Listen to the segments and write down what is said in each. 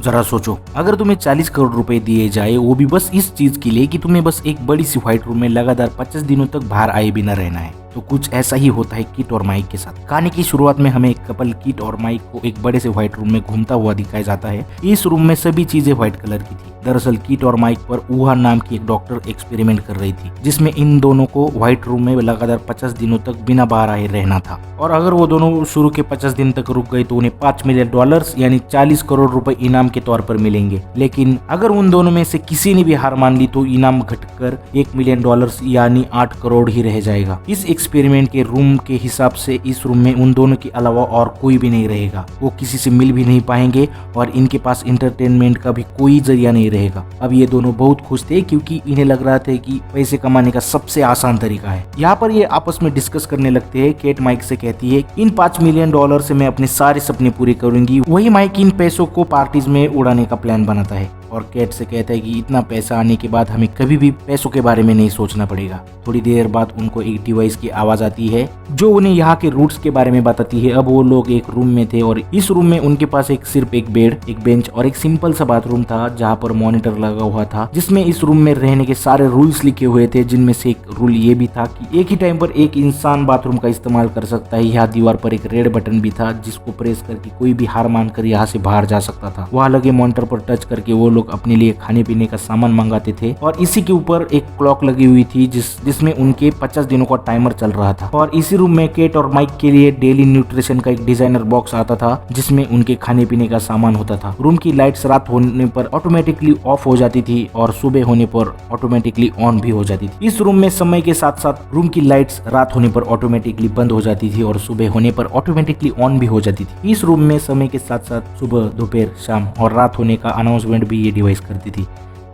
जरा सोचो, अगर तुम्हें 40 करोड़ रुपए दिए जाए, वो भी बस इस चीज के लिए कि तुम्हें बस एक बड़ी सी व्हाइट रूम में लगातार 25 दिनों तक बाहर आए बिना रहना है, तो कुछ ऐसा ही होता है किट और माइक के साथ। कहानी की शुरुआत में हमें एक कपल किट और माइक को एक बड़े से व्हाइट रूम में घूमता हुआ दिखाया जाता है। इस रूम में सभी चीजें व्हाइट कलर की थी। दरअसल किट और माइक पर वुहान नाम की एक डॉक्टर एक्सपेरिमेंट कर रही थी, जिसमें इन दोनों को व्हाइट रूम में लगातार 50 दिनों तक बिना बाहर आए रहना था, और अगर वो दोनों शुरू के 50 दिन तक रुक गए तो उन्हें $5 मिलियन यानी 40 करोड़ रुपए इनाम के तौर पर मिलेंगे। लेकिन अगर उन दोनों में से किसी ने भी हार मान ली तो इनाम घटकर $1 मिलियन यानी 8 करोड़ ही रह जाएगा। इस एक्सपेरिमेंट के रूम के हिसाब से इस रूम में उन दोनों के अलावा और कोई भी नहीं रहेगा। वो किसी से मिल भी नहीं पाएंगे और इनके पास इंटरटेनमेंट का भी कोई जरिया नहीं रहेगा। अब ये दोनों बहुत खुश थे क्योंकि इन्हें लग रहा था कि पैसे कमाने का सबसे आसान तरीका है। यहाँ पर ये आपस में डिस्कस करने लगते हैं। केट माइक से कहती है, इन $5 मिलियन से मैं अपने सारे सपने पूरे करूंगी। वही माइक इन पैसों को पार्टीज में उड़ाने का प्लान बनाता है और केट से कहता है कि इतना पैसा आने के बाद हमें कभी भी पैसों के बारे में नहीं सोचना पड़ेगा। थोड़ी देर बाद उनको एक डिवाइस की आवाज आती है जो उन्हें यहाँ के रूट्स के बारे में बताती है। अब वो लोग एक रूम में थे और इस रूम में उनके पास सिर्फ एक बेड, एक बेंच और एक सिंपल सा बाथरूम था, जहाँ पर मॉनिटर लगा हुआ था, जिसमें इस रूम में रहने के सारे रूल्स लिखे हुए थे, जिनमें से एक रूल ये भी था कि एक ही टाइम पर एक इंसान बाथरूम का इस्तेमाल कर सकता है। यहाँ दीवार पर एक रेड बटन भी था जिसको प्रेस करके कोई भी हार मानकर यहाँ से बाहर जा सकता था। वहाँ लगे मॉनिटर पर टच करके वो लोग अपने लिए खाने पीने का सामान मंगाते थे और इसी के ऊपर एक क्लॉक लगी हुई थी जिसमें उनके 50 दिनों का टाइमर चल रहा था। और इसी रूम में केट और माइक के लिए डेली न्यूट्रिशन का एक डिजाइनर बॉक्स आता था जिसमें उनके खाने पीने का सामान होता था। रूम की लाइट्स रात होने पर ऑटोमेटिकली ऑफ हो जाती थी और सुबह होने पर ऑटोमेटिकली ऑन भी हो जाती थी। इस रूम में समय के साथ साथ रूम की लाइट्स रात होने पर ऑटोमेटिकली बंद हो जाती थी और सुबह होने पर ऑटोमेटिकली ऑन भी हो जाती थी। इस रूम में समय के साथ साथ सुबह, दोपहर, शाम और रात होने का अनाउंसमेंट भी ये डिवाइस करती थी,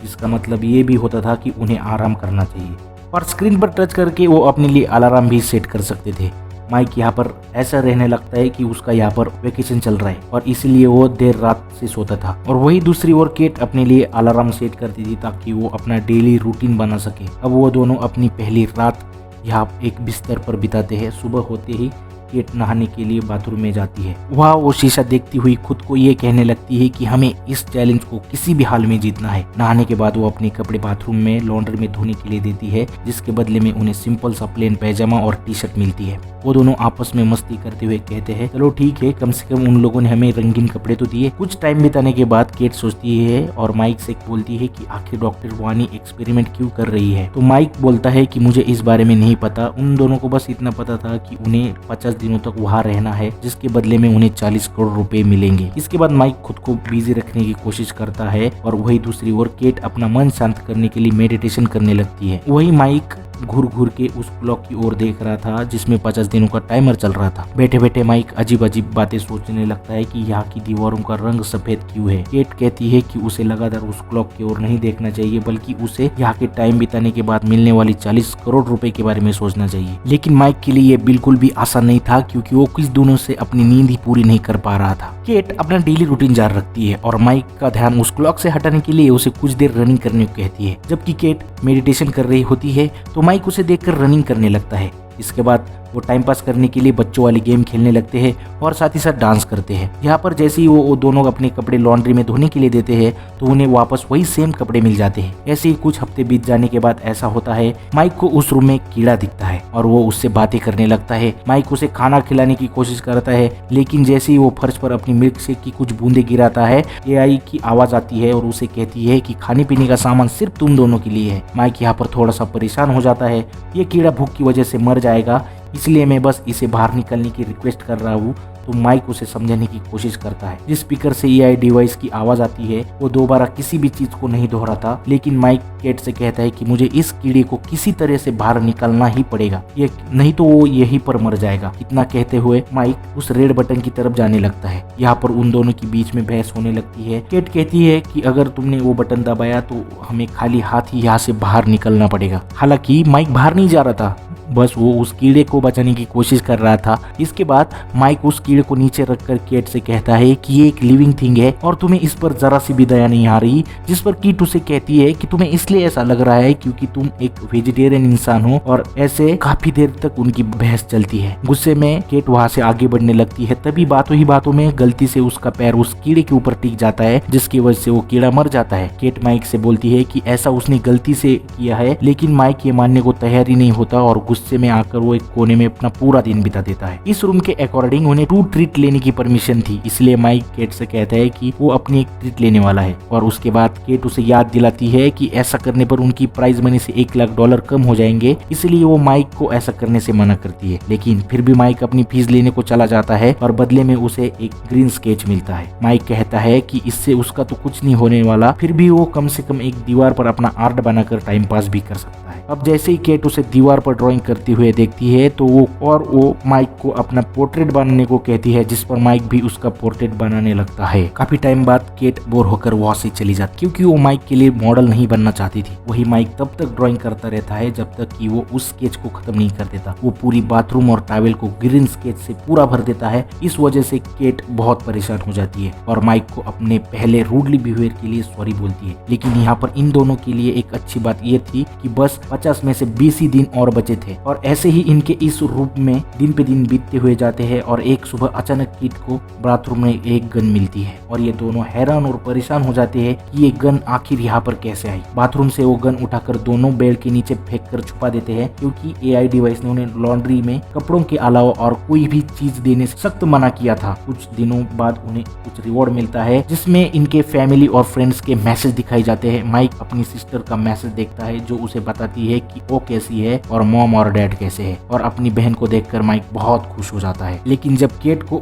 जिसका मतलब ये भी होता था कि उन्हें आराम करना चाहिए। और स्क्रीन पर टच करके वो अपने लिए अलार्म भी सेट कर सकते थे। माइक यहाँ पर ऐसा रहने लगता है कि उसका यहाँ पर वेकेशन चल रहा है और इसीलिए वो देर रात से सोता था। और वही दूसरी ओर केट अपने लिए अलार्म सेट करती थी ताकि वो अपना डेली रूटीन बना सके। अब वो दोनों अपनी पहली रात यहाँ एक बिस्तर पर बिताते हैं। सुबह होते ही केट नहाने के लिए बाथरूम में जाती है। वह वो शीशा देखती हुई खुद को ये कहने लगती है कि हमें इस चैलेंज को किसी भी हाल में जीतना है। नहाने के बाद वो अपने कपड़े बाथरूम में लॉन्ड्री में धोने के लिए देती है, जिसके बदले में उन्हें सिंपल सा प्लेन पैजामा और टी शर्ट मिलती है। वो दोनों आपस में मस्ती करते हुए कहते हैं, चलो ठीक है, कम से कम उन लोगों ने हमें रंगीन कपड़े तो दिए। कुछ टाइम बिताने के बाद केट सोचती है और माइक से बोलती है कि आखिर डॉक्टर वानी एक्सपेरिमेंट क्यों कर रही है। तो माइक बोलता है कि मुझे इस बारे में नहीं पता, उन दोनों को बस इतना पता था कि उन्हें 50 दिनों तक वहाँ रहना है, जिसके बदले में उन्हें 40 करोड़ रुपए मिलेंगे। इसके बाद माइक खुद को बिजी रखने की कोशिश करता है और वही दूसरी ओर केट अपना मन शांत करने के लिए मेडिटेशन करने लगती है। वही माइक घूर घूर के उस क्लॉक की ओर देख रहा था जिसमें 50 दिनों का टाइमर चल रहा था। बैठे बैठे माइक अजीब अजीब बातें सोचने लगता है कि यहाँ की दीवारों का रंग सफेद क्यों है। केट कहती है कि उसे लगातार उस क्लॉक की ओर नहीं देखना चाहिए, बल्कि उसे यहाँ के टाइम बिताने के बाद मिलने वाली 40 करोड़ रुपए के बारे में सोचना चाहिए। लेकिन माइक के लिए ये बिल्कुल भी आसान नहीं था क्योंकि वो कुछ दिनों से अपनी नींद ही पूरी नहीं कर पा रहा था। केट अपना डेली रूटीन जारी रखती है और माइक का ध्यान उस क्लॉक से हटाने के लिए उसे कुछ देर रनिंग करने को कहती है। जबकि केट मेडिटेशन कर रही होती है तो माइक उसे देखकर रनिंग करने लगता है। इसके बाद वो टाइम पास करने के लिए बच्चों वाली गेम खेलने लगते हैं और साथ ही साथ डांस करते हैं। यहाँ पर जैसे ही वो दोनों अपने कपड़े लॉन्ड्री में धोने के लिए देते हैं तो उन्हें वापस वही सेम कपड़े मिल जाते हैं। ऐसे ही कुछ हफ्ते बीत जाने के बाद ऐसा होता है, माइक को उस रूम में एक कीड़ा दिखता है और वो उससे बातें करने लगता है। माइक उसे खाना खिलाने की कोशिश करता है, लेकिन जैसे ही वो फर्श पर अपनी मिल्क शेक की कुछ बूंदे गिराता है, एआई की आवाज आती है और उसे कहती है कि खाने पीने का सामान सिर्फ तुम दोनों के लिए है। माइक यहाँ पर थोड़ा सा परेशान हो जाता है। ये कीड़ा भूख की वजह से मर जाएगा, इसलिए मैं बस इसे बाहर निकलने की रिक्वेस्ट कर रहा हूँ। तो माइक उसे समझाने की कोशिश करता है। जिस स्पीकर से एआई डिवाइस की आवाज आती है वो दोबारा किसी भी चीज को नहीं दोहराता, लेकिन माइक केट से कहता है कि मुझे इस कीड़े को किसी तरह से बाहर निकालना ही पड़ेगा, ये नहीं तो वो यहीं पर मर जाएगा। इतना कहते हुए माइक उस रेड बटन की तरफ जाने लगता है। यहाँ पर उन दोनों के बीच में बहस होने लगती है। केट कहती है कि अगर तुमने वो बटन दबाया तो हमें खाली हाथ ही यहाँ से बाहर निकलना पड़ेगा। हालांकि माइक बाहर नहीं जा रहा था, बस वो उस कीड़े को बचाने की कोशिश कर रहा था। इसके बाद माइक उस कीड़े को नीचे रखकर केट से कहता है कि ये एक लिविंग थिंग है और तुम्हें इस पर जरा सी भी दया नहीं आ रही, जिस पर कीट उसे कहती है कि तुम्हें इसलिए ऐसा लग रहा है क्योंकि तुम एक वेजिटेरियन इंसान हो। और ऐसे काफी देर तक उनकी बहस चलती है। गुस्से में केट वहां से आगे बढ़ने लगती है। तभी बातों ही बातों में गलती से उसका पैर उस कीड़े के ऊपर टिक जाता है, जिसकी वजह से वो कीड़ा मर जाता है। केट माइक से बोलती है कि ऐसा उसने गलती से किया है, लेकिन माइक ये मानने को तैयार ही नहीं होता और गुस्से में आकर वो एक कोने में अपना पूरा दिन बिता देता है। इस रूम के अकॉर्डिंग उन्हें 2 ट्रीट लेने की परमिशन थी, इसलिए माइक केट से कहता है कि वो अपनी एक ट्रीट लेने वाला है। और उसके बाद केट उसे याद दिलाती है कि ऐसा करने पर उनकी प्राइज मनी से $1,00,000 कम हो जाएंगे, इसलिए वो माइक को ऐसा करने से मना करती है। लेकिन फिर भी माइक अपनी फीस लेने को चला जाता है और बदले में उसे एक ग्रीन स्केच मिलता है। माइक कहता है कि इससे उसका तो कुछ नहीं होने वाला, फिर भी वो कम से कम एक दीवार पर अपना आर्ट बनाकर टाइम पास भी कर सकता है। अब जैसे ही केट उसे दीवार पर ड्राइंग करते हुए देखती है तो वो माइक को अपना पोर्ट्रेट बनाने को कहती है, जिस पर माइक भी उसका पोर्ट्रेट बनाने लगता है। काफी टाइम बाद केट बोर होकर वहां से चली जाती, क्योंकि वो माइक के लिए मॉडल नहीं बनना चाहती थी। वही माइक तब तक ड्राइंग करता रहता है जब तक कि वो उस स्केच को खत्म नहीं कर देता। वो पूरी बाथरूम और टॉवेल को ग्रीन स्केच से पूरा भर देता है। इस वजह से केट बहुत परेशान हो जाती है और माइक को अपने पहले रूडली बिहेवियर के लिए सॉरी बोलती है। लेकिन यहाँ पर इन दोनों के लिए एक अच्छी बात यह थी कि बस 50 में से 20 ही दिन और बचे थे। और ऐसे ही इनके इस रूप में दिन पे दिन बीतते हुए जाते हैं और एक सुबह अचानक कीट को बाथरूम में एक गन मिलती है और ये दोनों हैरान और परेशान हो जाते हैं कि ये गन आखिर यहाँ पर कैसे आई। बाथरूम से वो गन उठाकर दोनों बेड के नीचे फेंक कर छुपा देते हैं, क्योंकि एआई डिवाइस ने उन्हें लॉन्ड्री में कपड़ों के अलावा और कोई भी चीज देने से सख्त मना किया था। कुछ दिनों बाद उन्हें कुछ रिवॉर्ड मिलता है, जिसमें इनके फैमिली और फ्रेंड्स के मैसेज दिखाई जाते हैं। माइक अपनी सिस्टर का मैसेज देखता है जो उसे बताती है कि वो कैसी है और मॉम और डैड कैसे है, और अपनी बहन को देखकर माइक बहुत खुश हो जाता है। लेकिन जब केट को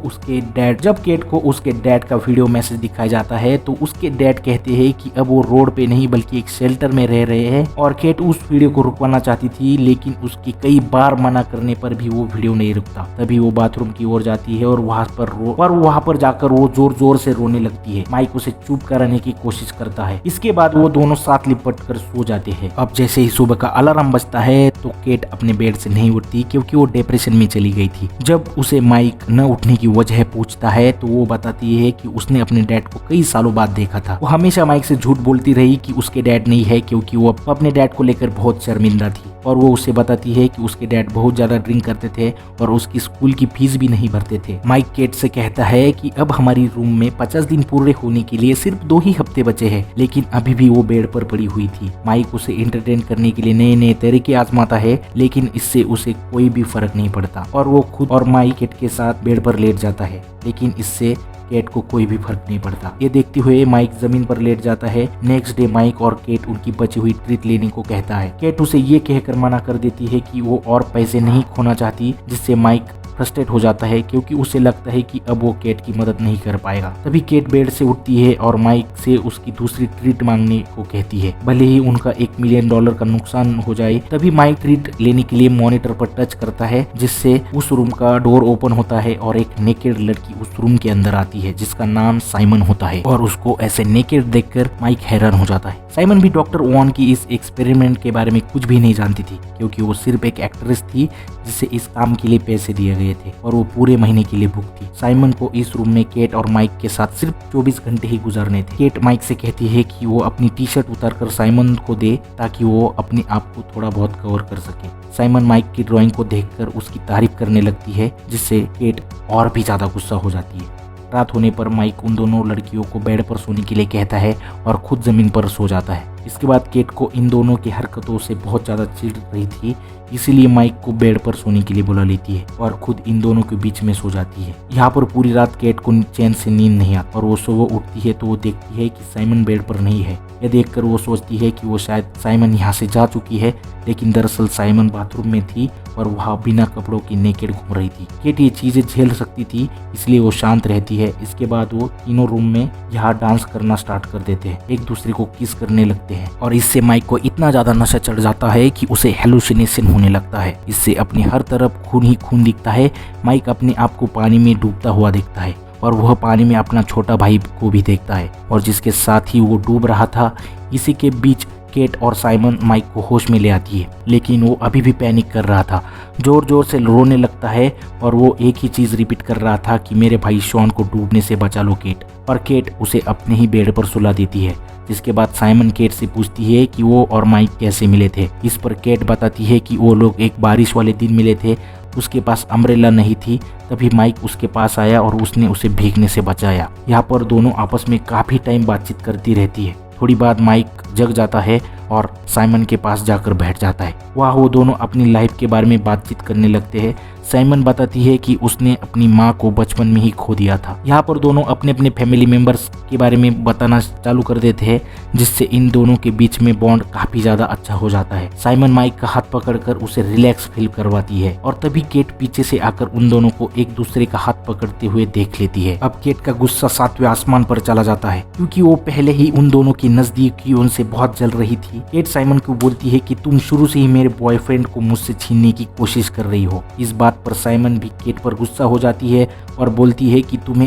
उसके डैड का वीडियो मैसेज दिखाया जाता है तो उसके डैड कहते हैं कि अब वो रोड पे नहीं बल्कि एक शेल्टर में रह रहे हैं। और केट उस वीडियो को रुकवाना चाहती थी, लेकिन उसकी कई बार मना करने पर भी वो वीडियो नहीं रुकता। तभी वो बाथरूम की ओर जाती है और वहाँ पर जाकर वो जोर जोर से रोने लगती है। माइक उसे चुप कराने की कोशिश करता है। इसके बाद वो दोनों साथ लिपट कर सो जाते हैं। अब जैसे ही सुबह का अलार्म बजता है तो केट अपने बेड से नहीं उठती, क्योंकि वो डिप्रेशन में चली गई थी। जब उसे माइक न उठने की वजह पूछता है तो वो बताती है कि उसने अपने डैड को कई सालों बाद देखा था। वो हमेशा माइक से झूठ बोलती रही कि उसके डैड नहीं है, क्योंकि वो अपने डैड को लेकर बहुत शर्मिंदा थी। और वो उसे बताती है कि उसके डैड बहुत ज्यादा ड्रिंक करते थे और उसकी स्कूल की फीस भी नहीं भरते थे। माइक केट से कहता है कि अब हमारी रूम में 50 दिन पूरे होने के लिए सिर्फ 2 ही हफ्ते बचे हैं, लेकिन अभी भी वो बेड पर पड़ी हुई थी। माइक उसे एंटरटेन करने के लिए नए नए तरीके आजमाता है, लेकिन इससे उसे कोई भी फर्क नहीं पड़ता और वो खुद और माइक केट के साथ बेड पर लेट जाता है, लेकिन इससे केट को कोई भी फर्क नहीं पड़ता। ये देखते हुए माइक जमीन पर लेट जाता है। नेक्स्ट डे माइक और केट उनकी बची हुई ट्रीट लेने को कहता है। केट उसे ये कहकर मना कर देती है कि वो और पैसे नहीं खोना चाहती, जिससे माइक फ्रस्ट्रेट हो जाता है, क्योंकि उसे लगता है कि अब वो केट की मदद नहीं कर पाएगा। तभी केट बेड से उठती है और माइक से उसकी दूसरी ट्रीट मांगने को कहती है, भले ही उनका $1 मिलियन का नुकसान हो जाए। तभी माइक ट्रीट लेने के लिए मॉनिटर पर टच करता है, जिससे उस रूम का डोर ओपन होता है और एक नेकेड लड़की उस रूम के अंदर आती है, जिसका नाम साइमन होता है। और उसको ऐसे नेकेड देखकर माइक हैरान हो जाता है। साइमन भी डॉक्टर वॉन की इस एक्सपेरिमेंट के बारे में कुछ भी नहीं जानती थी, क्योंकि वो सिर्फ एक एक्ट्रेस थी जिसे इस काम के लिए पैसे दिए गए थे और वो पूरे महीने के लिए बुक थी। साइमन को इस रूम में केट और माइक के साथ सिर्फ 24 घंटे ही गुजारने थे। केट माइक से कहती है कि वो अपनी टी शर्ट उतारकर साइमन को दे, ताकि वो अपने आप को थोड़ा बहुत कवर कर सके। साइमन माइक की ड्राइंग को देखकर उसकी तारीफ करने लगती है, जिससे केट और भी ज्यादा गुस्सा हो जाती है। रात होने पर माइक उन दोनों लड़कियों को बेड पर सोने के लिए कहता है और खुद जमीन पर सो जाता है। इसके बाद केट को इन दोनों की हरकतों से बहुत ज्यादा चिढ़ रही थी, इसीलिए माइक को बेड पर सोने के लिए बुला लेती है और खुद इन दोनों के बीच में सो जाती है। यहाँ पर पूरी रात केट को चैन से नींद नहीं आती और वो सुबह उठती है तो वो देखती है कि साइमन बेड पर नहीं है। यह देखकर वो सोचती है कि वो शायद साइमन यहाँ से जा चुकी है, लेकिन दरअसल साइमन बाथरूम में थी और वहाँ बिना कपड़ों की नेकेड घूम रही थी। केट ये चीजें झेल सकती थी, इसलिए वो शांत रहती है। इसके बाद वो तीनों रूम में यहाँ डांस करना स्टार्ट कर देते हैं, एक दूसरे को किस करने लगते हैं और इससे माइक को इतना ज्यादा नशा चढ़ जाता है कि उसे हेलुसिनेशन होने लगता है। इससे अपनी हर तरफ खून ही खून दिखता है। माइक अपने आप को पानी में डूबता हुआ देखता है और वह पानी में अपना छोटा भाई को भी देखता है और जिसके साथ ही वो डूब रहा था। इसी के बीच केट और साइमन माइक को होश में ले आती है, लेकिन वो अभी भी पैनिक कर रहा था। जोर जोर से रोने लगता है और वो एक ही चीज़ रिपीट कर रहा था कि मेरे भाई शॉन को डूबने से बचा लो केट। पर केट उसे अपने ही बेड पर सुला देती है। जिसके बाद साइमन केट से पूछती है कि वो और माइक कैसे मिले थे। इस पर केट बताती है कि वो लोग एक बारिश वाले दिन मिले थे, उसके पास अम्ब्रेला नहीं थी, तभी माइक उसके पास आया और उसने उसे भीगने से बचाया। यहाँ पर दोनों आपस में काफ़ी टाइम बातचीत करती रहती है। थोड़ी बाद माइक जग जाता है और साइमन के पास जाकर बैठ जाता है। वहाँ वो दोनों अपनी लाइफ के बारे में बातचीत करने लगते हैं। साइमन बताती है कि उसने अपनी माँ को बचपन में ही खो दिया था। यहाँ पर दोनों अपने अपने फैमिली मेंबर्स के बारे में बताना चालू कर देते हैं, जिससे इन दोनों के बीच में बॉन्ड काफी ज्यादा अच्छा हो जाता है। साइमन माइक का हाथ पकड़कर उसे रिलैक्स फील करवाती है और तभी केट पीछे से आकर उन दोनों को एक दूसरे का हाथ पकड़ते हुए देख लेती है। अब केट का गुस्सा 7वें आसमान पर चला जाता है, क्योंकि वो पहले ही उन दोनों की नजदीकियों से बहुत जल रही थी। केट साइमन को बोलती है कि तुम शुरू से ही मेरे बॉयफ्रेंड को मुझसे छीनने की कोशिश कर रही हो। इस बात पर साइमन भी केट पर गुस्सा हो जाती है और बोलती है कि तुम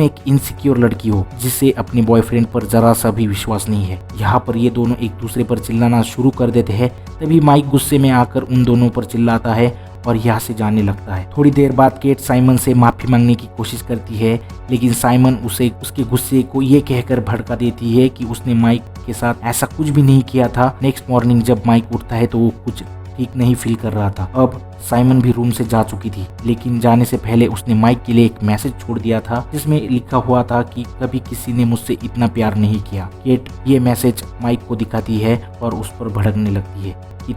एक इनसिक्योर लड़की हो जिसे अपने बॉयफ्रेंड पर जरा सा भी विश्वास नहीं है। यहाँ पर ये दोनों एक दूसरे पर चिल्लाना शुरू कर देते हैं। तभी माइक गुस्से में आकर उन दोनों पर चिल्लाता है और यहाँ से जाने लगता है। थोड़ी देर बाद केट साइमन से माफी मांगने की कोशिश करती है, लेकिन साइमन उसे उसके गुस्से को ये कहकर भड़का देती है कि उसने माइक के साथ ऐसा कुछ भी नहीं किया था। नेक्स्ट मॉर्निंग जब माइक उठता है तो वो कुछ ठीक नहीं फील कर रहा था। अब साइमन भी रूम से जा चुकी थी, लेकिन जाने से पहले उसने माइक के लिए एक मैसेज छोड़ दिया था, जिसमें लिखा हुआ था कि कभी किसी ने मुझसे इतना प्यार नहीं किया। केट ये मैसेज माइक को दिखाती है और उस पर भड़कने लगती है कि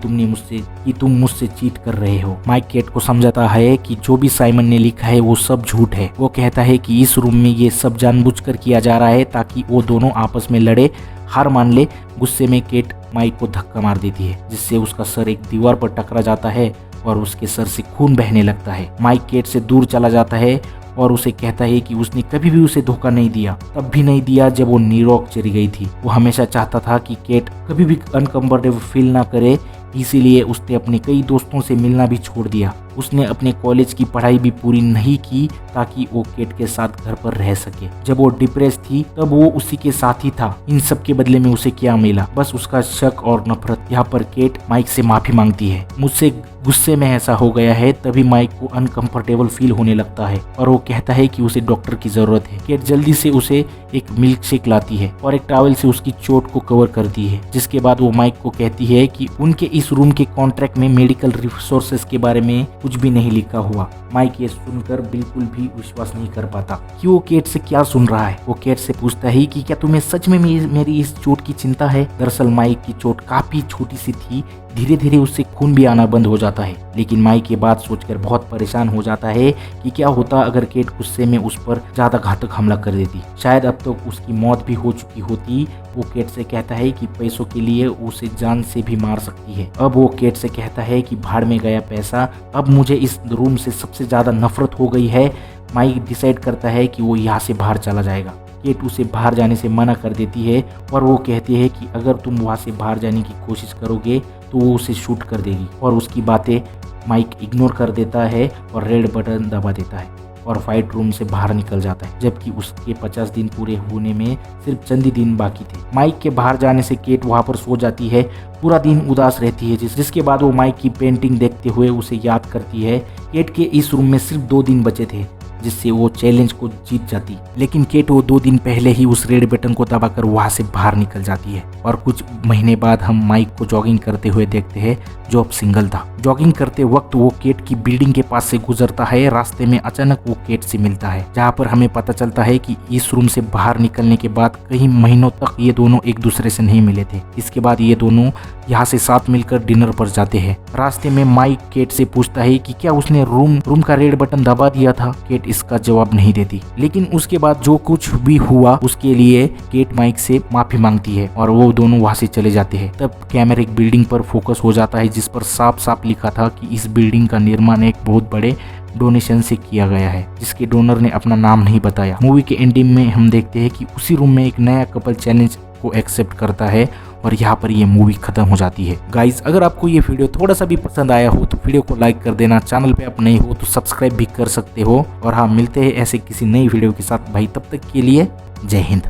तुम मुझसे चीट कर रहे हो। माइक केट को समझाता है कि जो भी साइमन ने लिखा है वो सब झूठ है। वो कहता है कि इस रूम में ये सब जानबूझकर किया जा रहा है ताकि वो दोनों आपस में लड़े, हार मान ले। गुस्से में केट माइक को धक्का मार देती है, जिससे उसका सर एक दीवार पर टकरा जाता है और उसके सर से खून बहने लगता है। माइक केट से दूर चला जाता है और उसे कहता है कि उसने कभी भी उसे धोखा नहीं दिया, तब भी नहीं दिया जब वो न्यूयॉर्क चली गई थी। वो हमेशा चाहता था कि केट कभी भी अनकंफर्टेबल फील ना करे, इसीलिए उसने अपने कई दोस्तों से मिलना भी छोड़ दिया। उसने अपने कॉलेज की पढ़ाई भी पूरी नहीं की ताकि वो केट के साथ घर पर रह सके। जब वो डिप्रेस थी तब वो उसी के साथ ही था। इन सब के बदले में उसे क्या मिला? बस उसका शक और नफरत। यहाँ पर केट माइक से माफी मांगती है। मुझसे गुस्से में ऐसा हो गया है। तभी माइक को अनकंफर्टेबल फील होने लगता है और वो कहता है कि उसे डॉक्टर की जरूरत है। केट जल्दी से उसे एक मिल्क शेक लाती है और एक टॉवल से उसकी चोट को कवर करती है। जिसके बाद वो माइक को कहती है कि उनके इस रूम के कॉन्ट्रैक्ट में मेडिकल रिसोर्सेज के बारे में कुछ भी नहीं लिखा हुआ। माइक ये सुनकर बिल्कुल भी विश्वास नहीं कर पाता कि वो केट से क्या सुन रहा है। वो केट से पूछता है कि क्या तुम्हें सच में मेरी इस चोट की चिंता है? दरअसल माइक की चोट काफी छोटी सी थी। धीरे धीरे उससे खून भी आना बंद हो जाता है, लेकिन माइक ये बात सोचकर बहुत परेशान हो जाता है कि क्या होता अगर केट गुस्से में उस पर ज्यादा घातक हमला कर देती। शायद अब तो उसकी मौत भी हो चुकी होती। वो केट से कहता है कि पैसों के लिए उसे जान से भी मार सकती है। अब वो केट से कहता है कि भाड़ में गया पैसा, अब मुझे इस रूम से सबसे ज्यादा नफरत हो गई है। माइक डिसाइड करता है कि वो यहाँ से बाहर चला जाएगा। केट उसे बाहर जाने से मना कर देती है और वो कहती है कि अगर तुम वहाँ से बाहर जाने की कोशिश करोगे तो वो उसे शूट कर देगी। और उसकी बातें माइक इग्नोर कर देता है और रेड बटन दबा देता है और फाइट रूम से बाहर निकल जाता है, जबकि उसके 50 दिन पूरे होने में सिर्फ चंद ही दिन बाकी थे। माइक के बाहर जाने से केट वहाँ पर सो जाती है। पूरा दिन उदास रहती है, जिसके बाद वो माइक की पेंटिंग देखते हुए उसे याद करती है। केट के इस रूम में सिर्फ 2 दिन बचे थे जिससे वो चैलेंज को जीत जाती, लेकिन केट वो 2 दिन पहले ही उस रेड बटन को दबाकर वहां से बाहर निकल जाती है। और कुछ महीने बाद हम माइक को जॉगिंग करते हुए देखते हैं, जो अब सिंगल था। जॉगिंग करते वक्त वो केट की बिल्डिंग के पास से गुजरता है। रास्ते में अचानक वो केट से मिलता है, जहाँ पर हमें पता चलता है कि इस रूम से बाहर निकलने के बाद कई महीनों तक ये दोनों एक दूसरे से नहीं मिले थे। इसके बाद ये दोनों यहाँ से साथ मिलकर डिनर पर जाते हैं। रास्ते में माइक केट से पूछता है कि क्या उसने रूम का रेड बटन दबा दिया था। केट इसका जवाब नहीं देती, लेकिन उसके बाद जो कुछ भी हुआ उसके लिए केट माइक से माफी मांगती है और वो दोनों वहां से चले जाते हैं। तब कैमरा एक बिल्डिंग पर फोकस हो जाता है, जिस पर साफ साफ लिखा था कि इस बिल्डिंग का निर्माण एक बहुत बड़े डोनेशन से किया गया है, जिसके डोनर ने अपना नाम नहीं बताया। मूवी के एंडिंग में हम देखते हैं कि उसी रूम में एक नया कपल चैलेंज को एक्सेप्ट करता है और यहाँ पर ये मूवी खत्म हो जाती है। गाइज, अगर आपको ये वीडियो थोड़ा सा भी पसंद आया हो तो वीडियो को लाइक कर देना। चैनल पे आप नए हो तो सब्सक्राइब भी कर सकते हो। और हाँ, मिलते हैं ऐसे किसी नई वीडियो के साथ। भाई तब तक के लिए जय हिंद।